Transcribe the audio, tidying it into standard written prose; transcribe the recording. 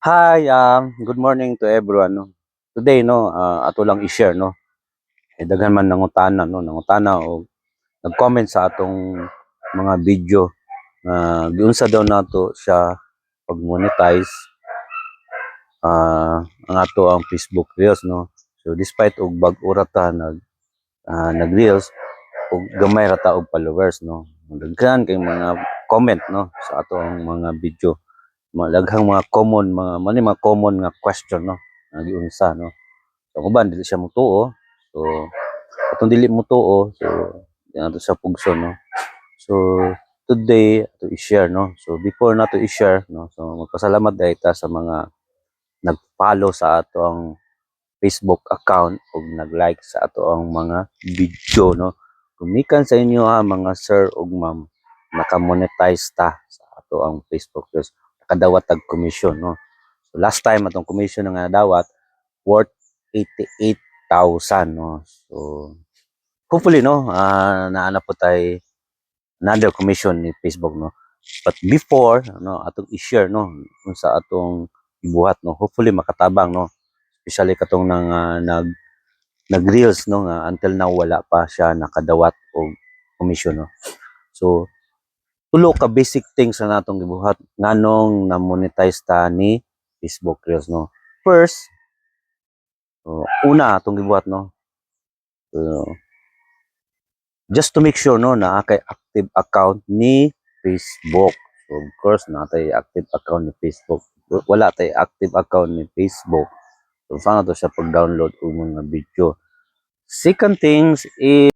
Hi, good morning to everyone. No? Today, no, ato lang i-share, no. Daghan man nangutana o nag-comment sa atong mga video na giunsa daw nato siya pag-monetize ang ato ang Facebook Reels, no. So despite og bag-o ra ta nag-reels og gamay ra ta og followers, no. Daghan kay mga comment, no, sa ato ang mga video. Malaghang mga common mga common nga question, no, nga giunsa, no. So uban dili siya motuo. So katong dili motuo, so di nato siya pugso, no. So today to i-share, no. So before nato i-share, no, so magpasalamat dahil ta sa mga nag-follow sa atong Facebook account ug nag-like sa ato ang mga video, no. Gumikan sa inyo ha mga sir ug ma'am, naka-monetize ta sa ato ang Facebook page. Nakadawat tag commission, no. So last time atong commission nga dawat worth 88,000, no. So hopefully, no, naana po tay another commission ni Facebook, no. But before, no, atong i-share, no, kung sa atong ibuhat, no, hopefully makatabang, no, especially katong nag-reels, no, nga until now wala pa siya nakadawat og commission, no. So tulo ka basic things na natong gibuhat nganong na-monetize ta ni Facebook Reels, no. First, una atong gibuhat, no, just to make sure, no, na kay active account ni Facebook. So of course na tay active account ni Facebook. Wala tay active account ni Facebook. So sana to siya pag-download og mga video. Second things is